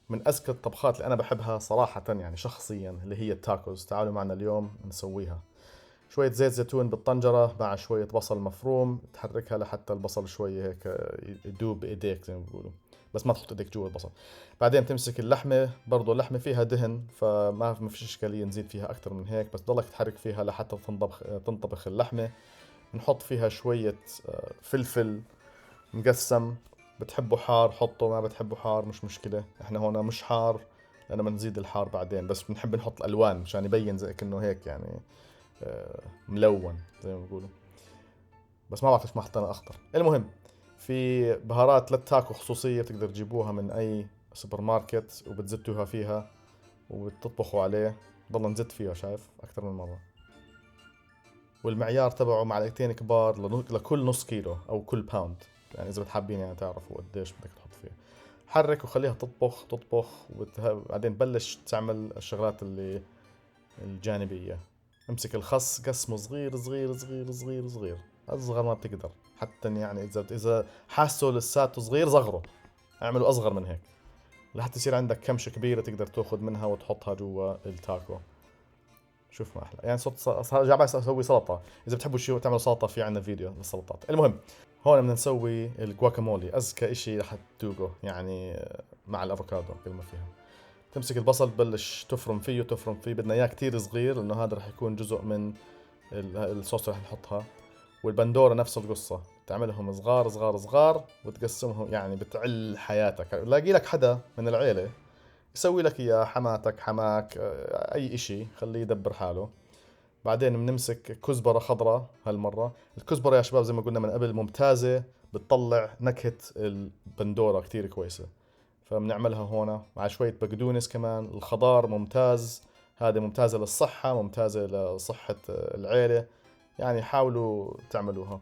من أذكى الطبخات اللي أنا بحبها صراحة يعني شخصيا اللي هي التاكوز. تعالوا معنا اليوم نسويها. شوية زيت زيتون بالطنجرة مع شوية بصل مفروم، تحركها لحتى البصل شوية هيك يدوب بإيديك زي ما بيقولوا، بس ما تحط إيديك جوا البصل. بعدين تمسك اللحمة، برضو اللحمة فيها دهن فما فيش إشكالية نزيد فيها أكتر من هيك، بس ضلك تحرك فيها لحتى تنطبخ اللحمة. نحط فيها شوية فلفل مقسم، بتحبه حار حطه، ما بتحبه حار مش مشكلة. احنا هون مش حار لأنه بنزيد الحار بعدين، بس بنحب نحط الألوان مشان يبين زي كأنه هيك يعني ملون زي ما بيقولوا. بس ما بعرف ليش ما حطينا أخضر. المهم، في بهارات للتاكو خصوصية بتقدر تجيبوها من أي سوبر ماركت وبتزتوها فيها وبتطبخوا عليه. ضل نزت فيها شايف أكثر من مرة. والمعيار تبعه معلقتين كبار لكل نص كيلو أو كل باوند، يعني إذا بتحبين يعني تعرفوا قديش بدك تحط فيه. حرك وخليها تطبخ وبعدين بلش تعمل الشغلات اللي الجانبية. امسك الخس قسمه صغير صغير صغير صغير صغير، أصغر ما بتقدر. حتى يعني إذا حاسه لساته صغير صغره، اعمله أصغر من هيك لحتى يصير عندك كمشة كبيرة تقدر تاخذ منها وتحطها جوا التاكو. شوف ما احلى يعني صوت جاي اسوي سلطه. اذا بتحبوا شيء تعملوا سلطه، في عندنا فيديو للسلطات. المهم، هون بدنا نسوي الجواكامولي، اذكى اشي رح تذوقه يعني مع الافوكادو كل ما فيها. تمسك البصل تبلش تفرم فيه، بدنا اياه كتير صغير لانه هذا رح يكون جزء من الصوص اللي رح نحطها. والبندورة نفس القصة، تعملهم صغار صغار صغار وتقسمهم، يعني بتعل حياتك. لاقي لك حدا من العيلة يسوي لك اياه، حماتك حماك اي اشي، خليه يدبر حاله. بعدين بنمسك كزبرة خضراء هالمرة. الكزبرة يا شباب زي ما قلنا من قبل ممتازة، بتطلع نكهة البندورة كتير كويسة، فبنعملها هون مع شوية بقدونس كمان. الخضار ممتاز، هذه ممتازة للصحة، ممتازة لصحة العيلة، يعني حاولوا تعملوها.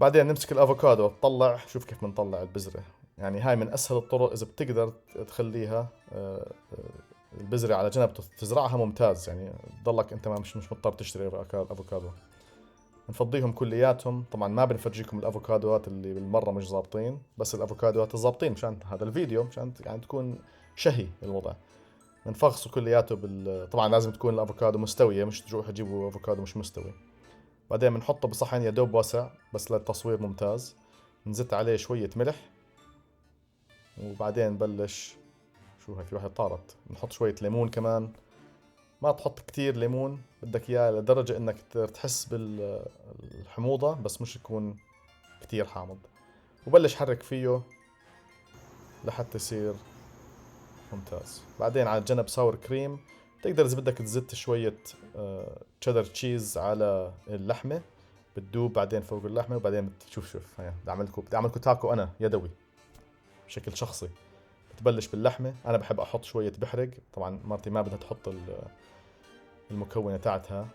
بعدين نمسك الافوكادو، تطلع، شوف كيف بنطلع البذرة. يعني هاي من اسهل الطرق، اذا بتقدر تخليها البذرة على جنب تزرعها ممتاز، يعني تضلك انت ما مش مضطر تشتري افوكادو. نفضيهم كلياتهم. طبعا ما بنفرجيكم الافوكادوات اللي بالمرة مش ظابطين، بس الافوكادوات الظابطين مشان هذا الفيديو، مشان يعني تكون شهي الوضع. نفغصه كلياته طبعا لازم تكون الافوكادو مستوية، مش تروحوا تجيبوا افوكادو مش مستوي. بعدين بنحطه بصحن يا دوب واسع بس للتصوير ممتاز. نزت عليه شوية ملح، وبعدين بلش، شو هاي في واحدة طارت، نحط شوية ليمون كمان. ما تحط كتير ليمون، بدك اياه لدرجة انك تحس بالحموضة بس مش يكون كتير حامض. وبلش حرك فيه لحتى يصير ممتاز. بعدين على جنب ساور كريم. تقدر اذا بدك تزت شوية تشيدر تشيز على اللحمة، بتدوب بعدين فوق اللحمة. وبعدين شوف هيا بدي اعملكم تاكو انا يدوي بشكل شخصي. بتبلش باللحمة، انا بحب احط شوية بحرق، طبعا مرتي ما بدها تحط المكونة تاعتها،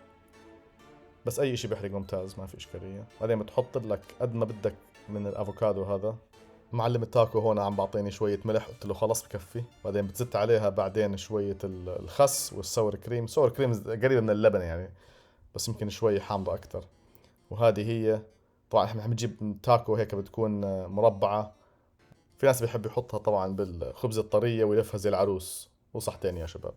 بس اي اشي بيحرق ممتاز ما في اشكالية. بعدين بتحط لك قد ما بدك من الافوكادو هذا. معلم التاكو هون عم بعطيني شوية ملح، قلت له خلص بكفي. بعدين بتزت عليها بعدين شوية الخس والسور كريم. سور كريم قريبة من اللبن يعني، بس يمكن شوي حامضة أكتر. وهذه هي. طبعا احنا بنجيب تاكو هيك بتكون مربعة. في ناس بيحب يحطها طبعا بالخبز الطرية ويلفها زي العروس، وصحتين يا شباب.